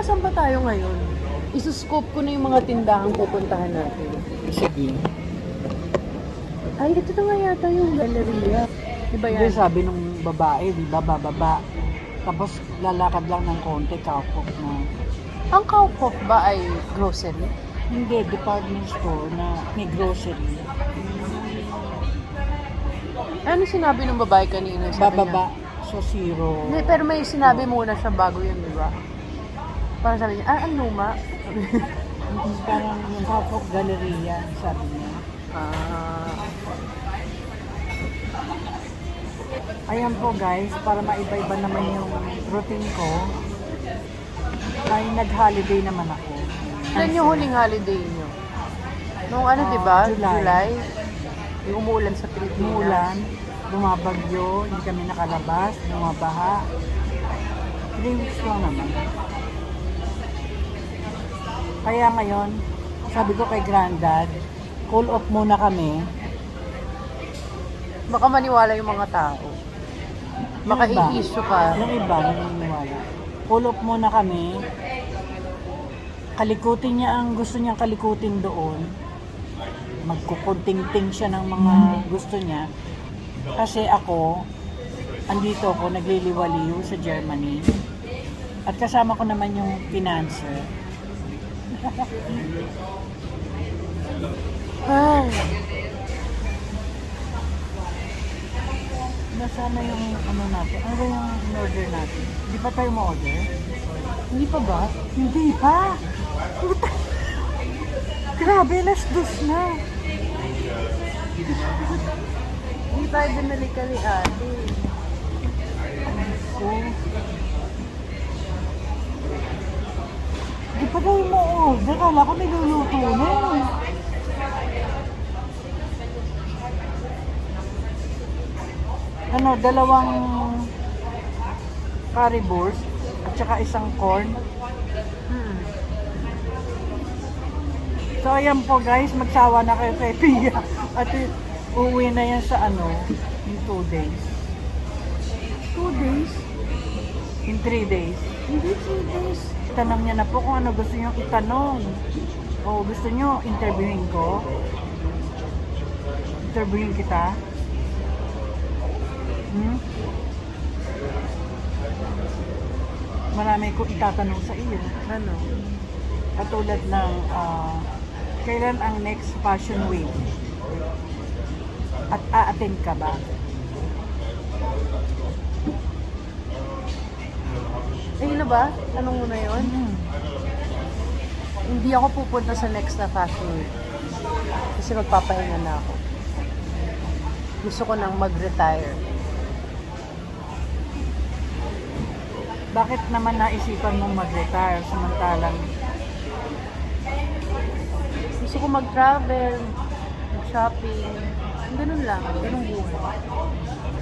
nasan ba tayo ngayon? Isuscope ko na yung mga tindahang pupuntahan natin. Sige. Ay, ito na nga yata yung galleria. Diba yan? Hindi, sabi nung babae, di ba, bababa. Tapos lalakad lang ng konti, kapok na. Ang Kaufhof ba ay grocery? Hindi, department store na may grocery. Ano sinabi ng babae kanina? Sabi Bababa sa zero. Niya, pero may sinabi muna siya bago yun, di ba? Parang sabi niya, ang luma. Parang yung Kapok Galleria, sabi niya. Ah, Ayan po guys, para maiba-iba naman yung routine ko, ay nag-holiday naman ako. Ilan yung huling holiday niyo? Nung ano, di ba? July. Yung umuulan sa Pilipinas. Umulan, bumabagyo, hindi kami nakalabas, bumabaha. 3 weeks lang naman. Kaya ngayon, sabi ko kay Grandad, cool off muna kami. Baka maniwala yung mga tao. Baka Yung iba, i-issue ka. Yung iba, naniniwala. Cool off muna kami. Kalikutin niya ang gusto niyang kalikutin doon. Magkukunting-ting siya ng mga gusto niya. Kasi ako, andito ako, nagliliwaliw sa Germany. At kasama ko naman yung financer. Ay, Nasaan na yung ano natin? Ano ba yung in-order natin? Hindi pa tayo ma-order? hindi pa ba? Hindi pa! Grabe, alas 2 na. Hindi tayo binali ka ni ate. So, di pa tayo ma-order. Kala ko niluluto na. Ano, 2 currywurst at saka isang corn. Hmm. So, ayan po guys, magsawa na kayo kay Pia. At uuwi na yan sa ano, in 2 days. 2 days? In 3 days. Hindi 3 days. Tanong niya na po kung ano gusto niyo itanong. O gusto niyo interviewin ko? Interviewin kita? Marami ko itatanong sa iyo. Ano? Katulad ng kailan ang next fashion week? At a-attend ka ba? Eh, yun na ba? Tanong mo na yun? Hindi ako pupunta sa next na fashion week. Kasi magpapahinga na ako. Gusto ko nang mag-retire. Bakit naman naisipan mong mag-retire samantalang Gusto ko mag-travel, mag-shopping. Ganun lang, ganun buhay.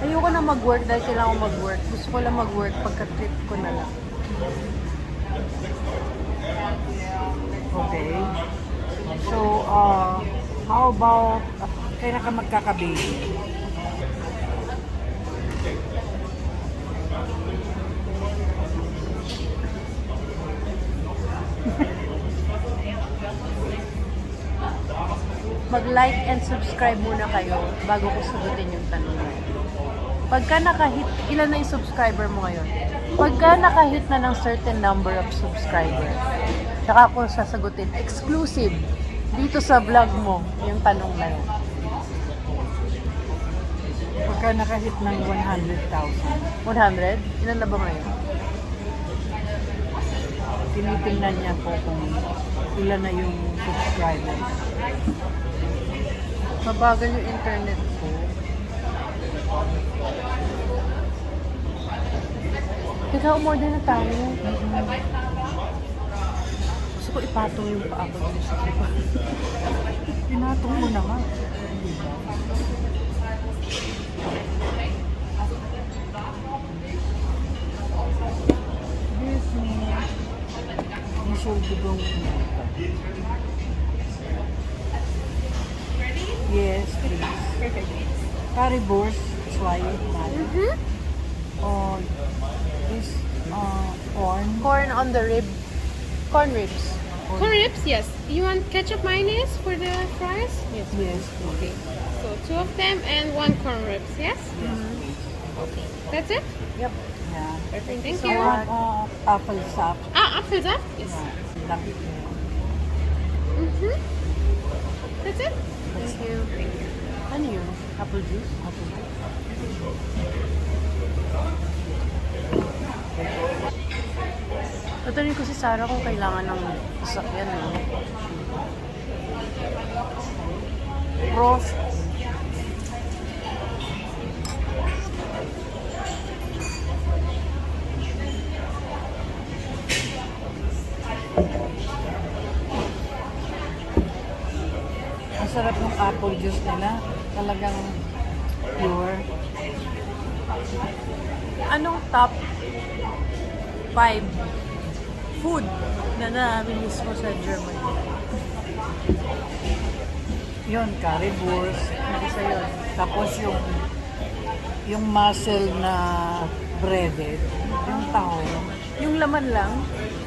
Ayoko na mag-work dahil kailangan ko mag-work. Gusto ko lang mag-work pagka-trip ko na lang. okay? So, how about kailan ka magkaka-baby? Mag-like and subscribe muna kayo bago ko sagutin yung tanong na yun. Pagka nakahit, ilan na yung subscriber mo ngayon? Pagka nakahit na ng certain number of subscribers, tsaka ako sasagutin, exclusive, dito sa vlog mo, yung tanong na yun. Pagka nakahit ng 100,000, 100? Ilan na ba ngayon? tinitingnan niya po kung ilan na yung subscriber. Mabagal yung internet ko. Teka, umorder na tayo. Gusto ko ipatong yung paa ko dun sa iba. Pinatong mo naman. Yes, yung shoulder bong yes, please. Currywurst, try it now. Or is corn. Corn on the rib. Corn ribs. Corn ribs, yes. You want ketchup mayonnaise for the fries? Yes. Yes, Okay. So 2 of them and 1 corn ribs, yes? Okay. That's it? Yep. yeah. Perfect. Thank so you. much. Apple sap. Apfelsaft? Yes. Laki. Mm-hmm. That's it? Thank you. Ano yun? Apple juice? Tatanungin ko si Sarah kung kailangan ng sasakyan. Roast. Ang sarap ng apple juice nila. Talagang pure. Anong top 5 food na nami-miss mo sa Germany? Yun, currywurst. Isa yun. Tapos yung mussel na breaded. Yung taho. Yung laman lang,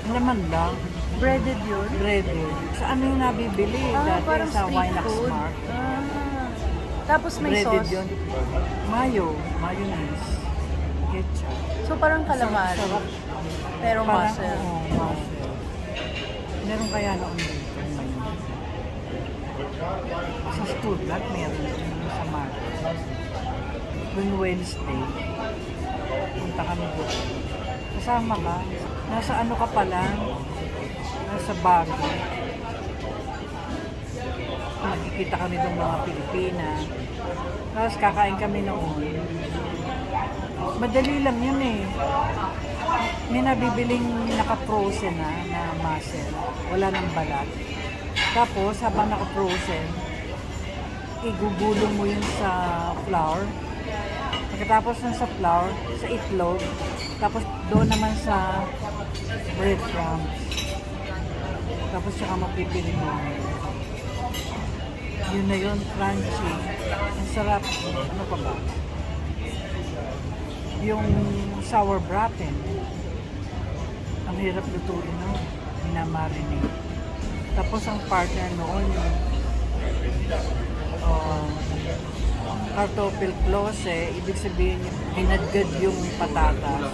Naman lang. breaded yun. Breaded. Sa ano yung nabibili? Dati Parang sa street Winax food. Mart. Tapos may Breaded sauce. yun. Mayonnaise. Ketchup. So parang calamari. Sarap. Pero Parang, mussel. oo, mussel. Meron kaya noon dito ngayon. Sa Stuttgart, meron din sa market. Noong Wednesday, punta kami doon. Kasama ka. Nasa ano ka pala? Nasa Baguio. Nakikita kami ng mga Pilipina. Tapos kakain kami noon. Madali lang yun eh. May nabibiling naka-frozen na mussel. Wala nang balat. Tapos, habang naka-frozen, igugulong mo yun sa flour. Pagkatapos nun sa flour, sa itlog, tapos doon naman sa breadcrumbs. Tapos saka mapipiling mo. Yun na yun, crunchy. Ang sarap. Ano pa ba? Yung sour braten. Ang hirap lutuin, no? Minamarinate. Tapos ang partner noon, yung kartoffel close, ibig sabihin yung pinadgad yung patatas,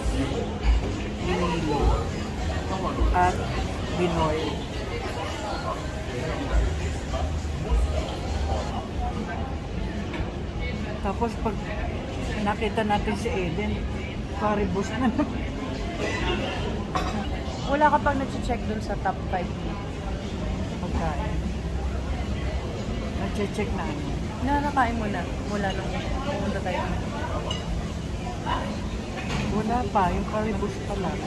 binilo, at binoil. Tapos pag nakita natin si Eden, karibus na. Wala ka pang nag-check dun sa top 5 Pagkain. Nag-check na ano. Nakakain mo na mula nung pumunta tayo. Wala pa, yung karibus pa lang.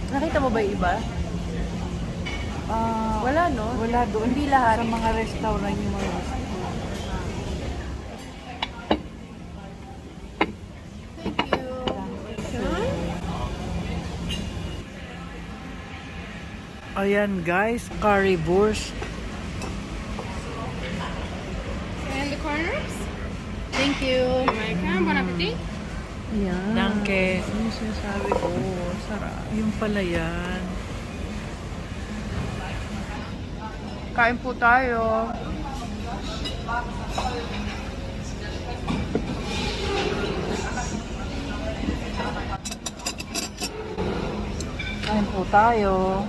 Nakita mo ba yung iba? Wala, no? Wala doon. Hindi lahat. Sa mga restaurant yung mga restaurant. Thank you. Ayan guys, currywurst. And the corn ribs? Thank you. Welcome. Bon appetit. Yan. Danke. Ano yung sinasabi ko? Sarap. Yung pala yan. Kain po tayo. Kain po tayo.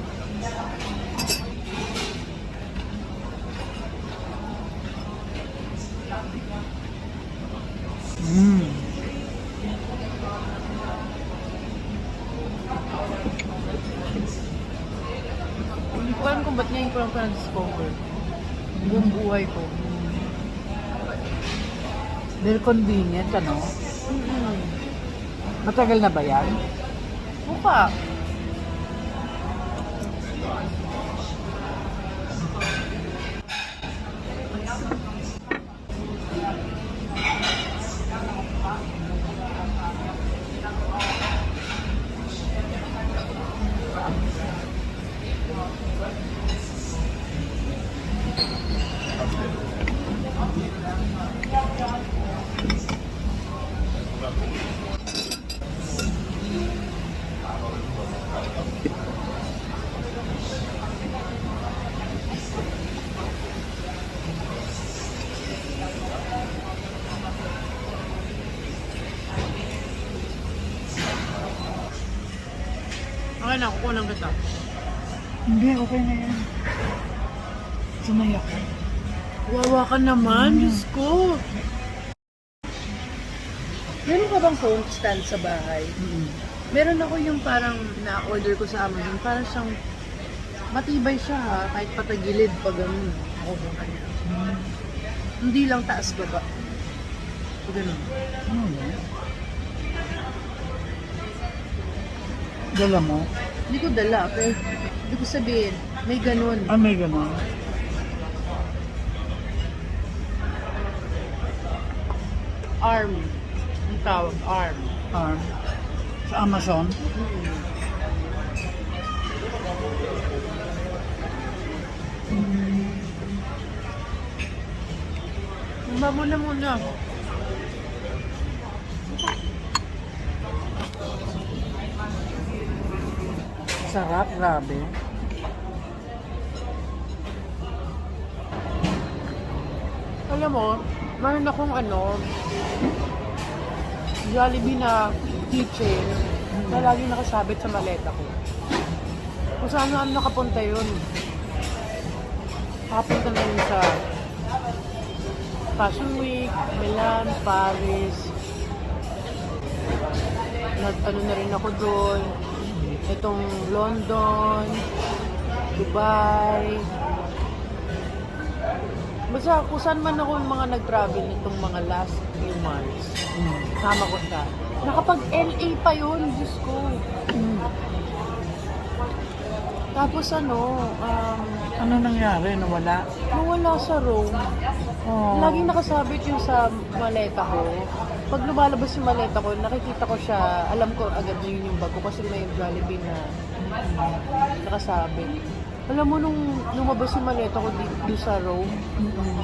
Hindi ko alam kung ba't ngayon ko lang ito na-discover. Buong buhay ko. Very convenient, ano? Matagal na ba yan? Mukha. Okay na, kukunan kita. Hindi, okay na yan. Sanay ako. Wawa ka naman, Diyos ko. Meron ka bang phone stand sa bahay? Meron ako yung parang na-order ko sa Amazon. Parang siyang matibay siya ha, kahit patagilid pa ganun. Ako kung kanya. Hindi lang taas baba. So, ganun. Ano yan? Dala mo? Hindi ko dala, pero hindi ko sabihin, may ganun. Ah, may gano'n. Arm. Ang tawag, arm. Arm. Sa Amazon? Muna. Sarap, grabe. Alam mo, meron akong Jollibee na keychain na lagi nakasabit sa maleta ko. Kung saan nakapunta yun. Nakapunta na yun sa Fashion Week, Milan, Paris. Na rin ako doon. Itong London, Dubai. Basta kung saan man ako yung mga nag-travel nitong mga last few months. Sama ko siya. Nakapag-LA pa yun, Diyos ko. Tapos Ano nangyari? Nawala? nawala sa Rome. Oh. Laging nakasabit yung sa maleta ko. Pag lumalabas yung maleta ko, nakikita ko siya, alam ko agad na yun yung bag ko kasi may Jollibee na nakasabit. Alam mo, nung lumabas yung maleta ko dito sa Rome,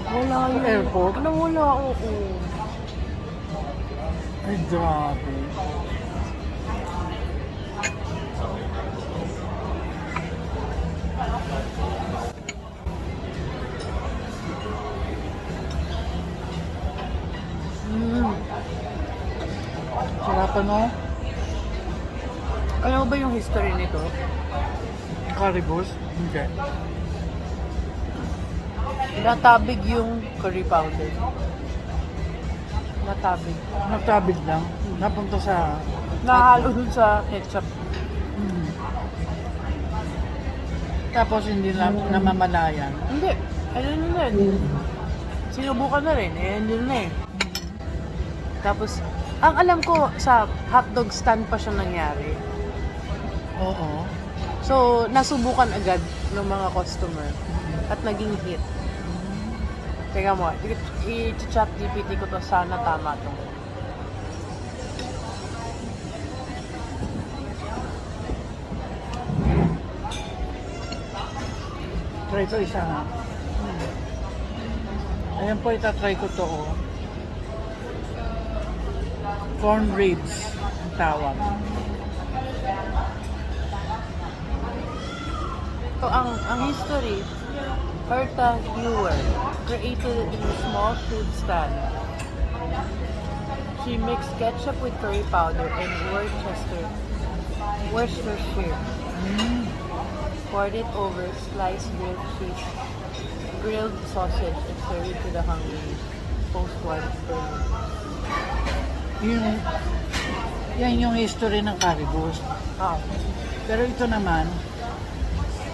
wala yun. Airport? Wala, oo. Ay, grabe. Sarap ano? Alam mo ba yung history nito? Caribous? Hindi. Natabig yung curry powder. Natabig. Natabig lang. Napunta sa... Nahalo dun sa ketchup. Tapos hindi na namamalayan. Hindi. Ano na rin. Sinubukan na rin. Eh, yun na eh. Tapos, ang alam ko, sa hotdog stand pa siya nangyari. Oo. So, nasubukan agad ng mga customer. At naging hit. Teka mo, i-chat GPT ko to. Sana tama to. Try ko isa nga. Ayan po, itatry ko to. Oh. Corn ribs ang tawag. So, ang history, Herta Hewer created it in a small food stand. She mixed ketchup with curry powder and Worcestershire. Poured it over sliced grilled cheese, grilled sausage, and served it to the hungry post-war Berlin. Yan yung history ng Caribous. Pero ito naman,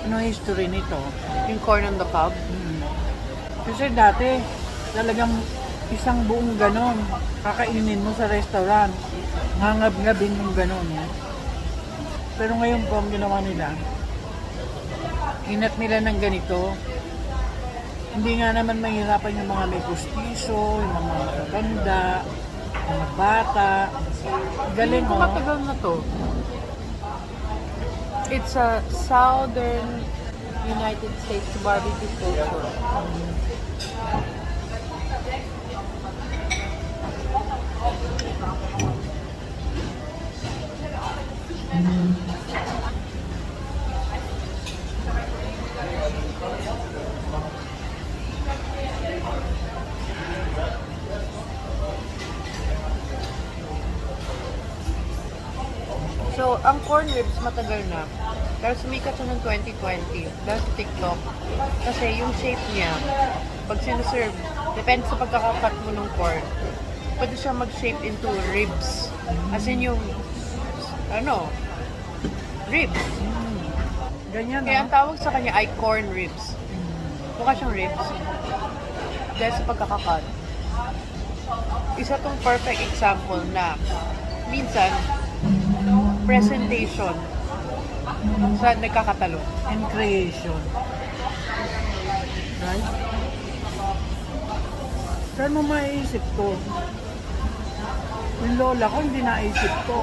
ano history nito? Yung corn on the cob. Kasi dati, talagang isang buong ganon, kakainin mo sa restaurant. Ngangab-ngabin yung ganon. Pero ngayon po, ang ginawa nila, inat nila ng ganito. Hindi nga naman mahirapan yung mga may pustiso, yung mga mataganda, yung mga bata. Galing Kung mo. matagal na to. It's a southern United States barbecue culture. So, ang corn ribs matagal na. Pero sumikat siya ng 2020 dahil sa TikTok. Kasi yung shape niya, pag sinaserve, depende sa pagkakakat mo ng corn, pwede siya mag-shape into ribs. As in yung, ribs. Ganyan, Kaya ang tawag sa kanya ay corn ribs. Mukha siyang ribs. Dahil sa pagkakakat. Isa tong perfect example na minsan, presentation sa nagkakatalo. And creation. Right? Saan mo maiisip to? Yung lola ko, hindi naisip to.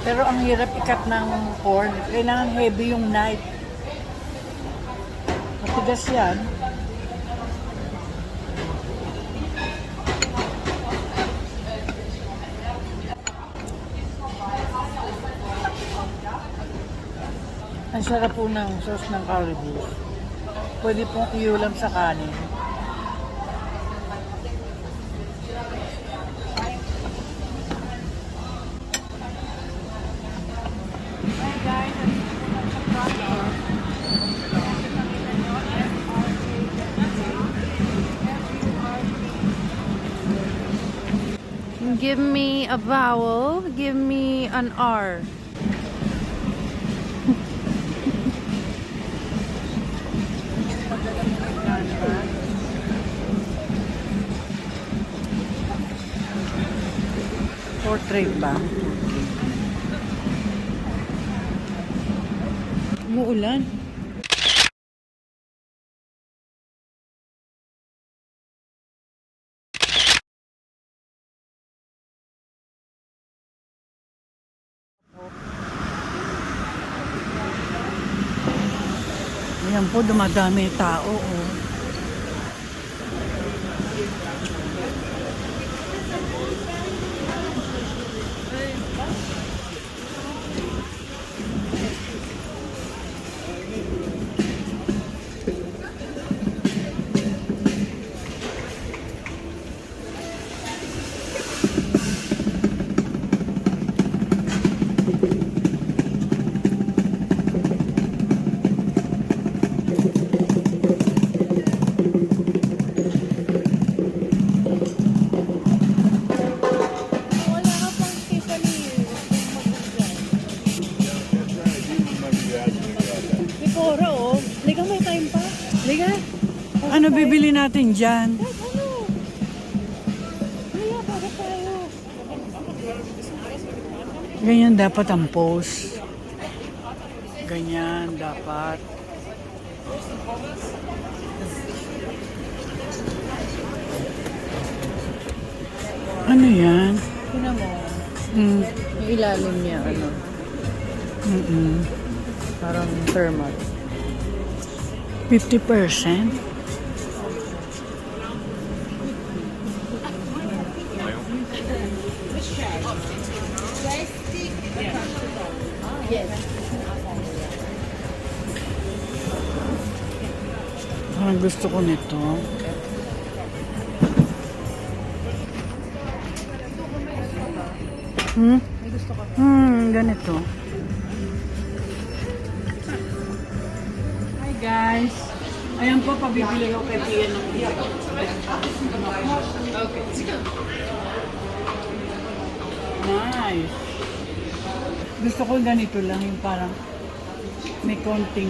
Pero ang hirap ikat ng corn. Kailangan heavy yung knife. Matigas yan. Ang sarap po ng sauce ng caribou. Pwede pong iulam sa kanin. Give me a vowel. Give me an R. Portrait ba? Umuulan. Ayan po, dumadami tao. Oh. Ano bibili natin dyan? Ganyan dapat ang pose. Ganyan dapat. Ano yan? Tingnan mo. Mm. Yung ilalim niya, parang thermal. 50%? Yes. Parang gusto ko nito. Ganito. Hi guys. Ayan po, pabibili ko kay Tia ng iyak. Okay. Nice. Gusto ko ganito lang, yung parang may konting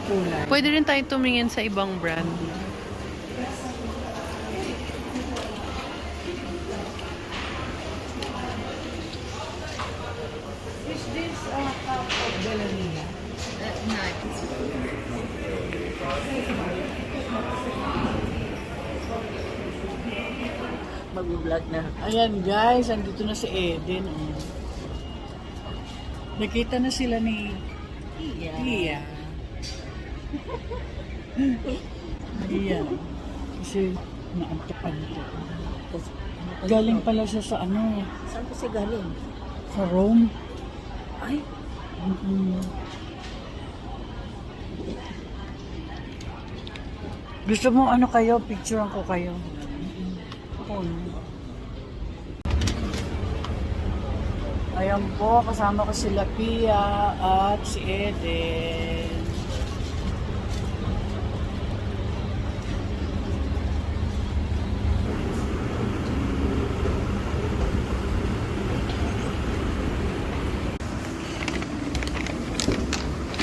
kulay. Pwede rin tayo tumingin sa ibang brand. Is this a cup of Belanina? Mag-vlog na. Ayan guys, andito na si Eden. Oh. Nakita na sila ni Tia. Ayan. Kasi naantapan ko. Galing pala siya sa ano? Saan kasi galing? Sa Rome. Ay, Gusto mo ano kayo? Picturean ko kayo. Oo. Ayan po, kasama ko sila Pia at si Eden.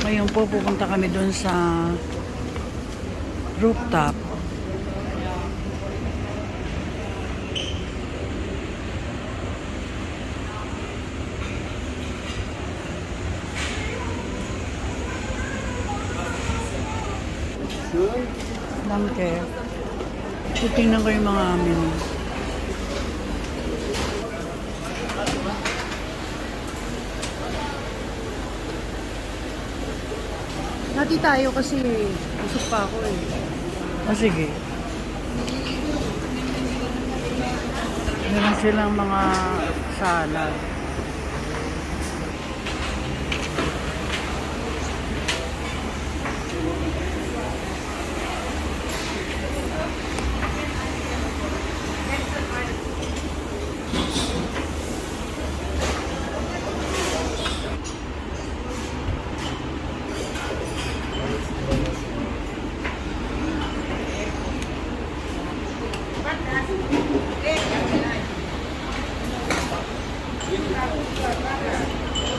Ngayon po, pupunta kami doon sa rooftop. Langke. Titingnan ko yung mga menu. Hati tayo kasi busog pa ako eh. Sige. Meron silang mga salad.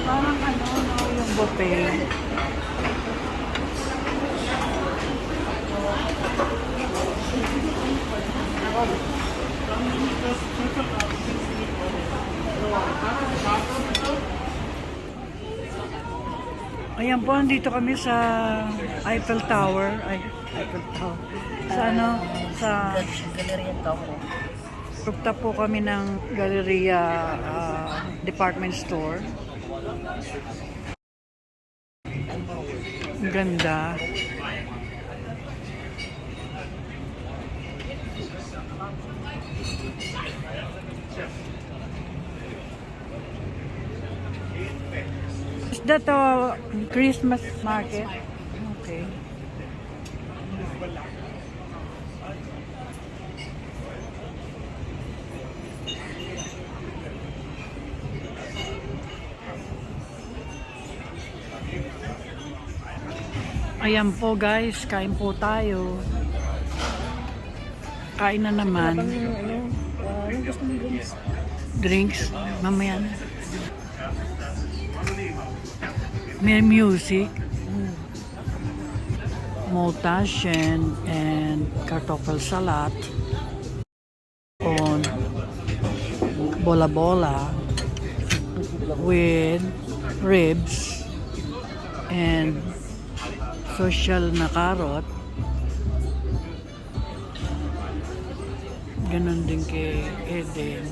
Parang ano, no, yung buffet. Ayan po, dito kami sa Eiffel Tower. Ay, Eiffel Tower. Sa ano, sa Galleria Tower. rooftop po kami ng Galleria Department Store. Ang ganda. Is that a Christmas market? Okay. Ayan po guys, kain po tayo. Kain na naman. Drinks? Mamaya na. May music. Motashen and kartoffel salad. On bola-bola with ribs and social na carrot. Ganon din kay Eden.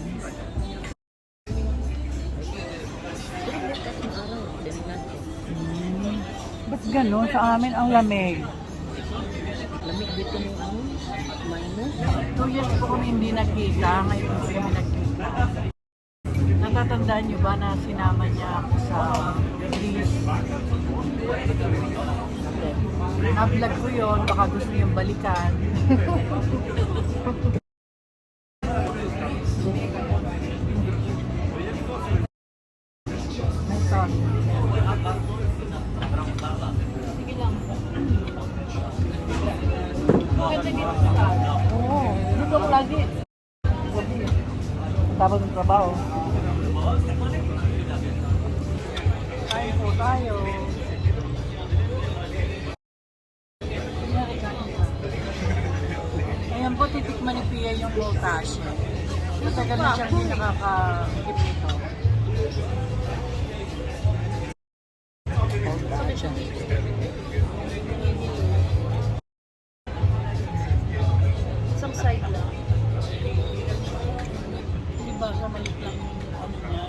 Ba't ganon? Sa amin ang lamig. Lamig dito ng ano? Minus? 2 years po kami hindi nagkita. Ngayon po kami nagkita. Natatandaan niyo ba na sinama niya ako sa Greece? Na-vlog ko yun. Baka gusto niyong balikan. May sauce. Sige lang. Maganda dito sa kanya. Oo. Dito ako lagi. Tapos ng trabaho. Kain po tayo. Ayan po, titikman ni Pia yung Motashen. Matagal na siya hindi nakaka-tip nito. Motashen. Isang side lang. Diba, sa maliit lang yung ano niya.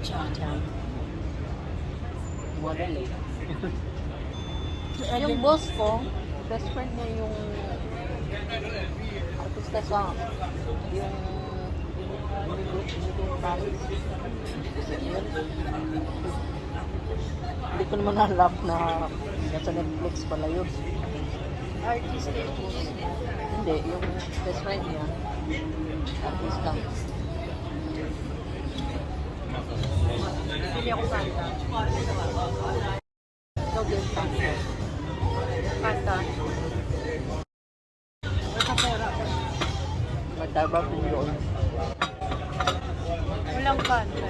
Chan. Wadali. Yung boss ko, best friend niya yung artista sa yung Paris. Hindi ko naman alam na nasa Netflix pala yun. Artistic. Hindi, yung best friend niya. Artista. Hindi ako kanta. Ikaw din kanta. Kanta. Magtabak din yun. Walang kanta.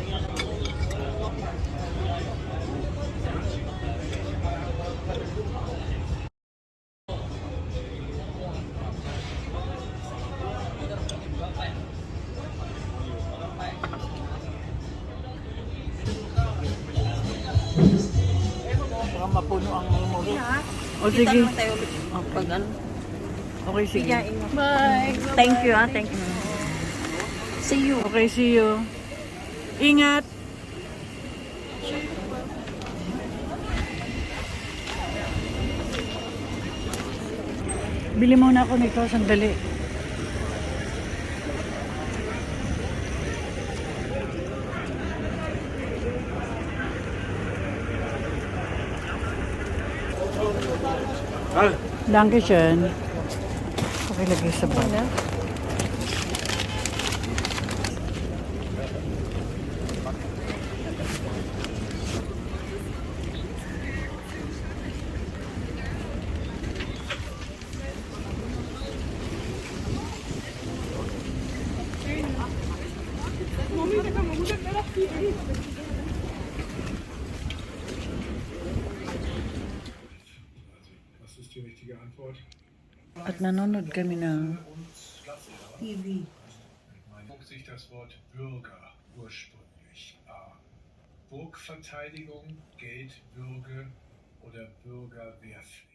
Baka mapuno ang memory. O sige. Tayo ulit. Pag ano. Okay, sige. Bye! Thank you, thank you. See you. Okay, see you. Ingat! Bili muna ako nito, sandali. Dankeschön. Okay, lagay sa bag. Was ist die richtige Antwort? At nanonood kami ng TV. Guckt sich das Wort Bürger ursprünglich A. Burgverteidigung, Geldbürge oder Bürgerwehrpflicht?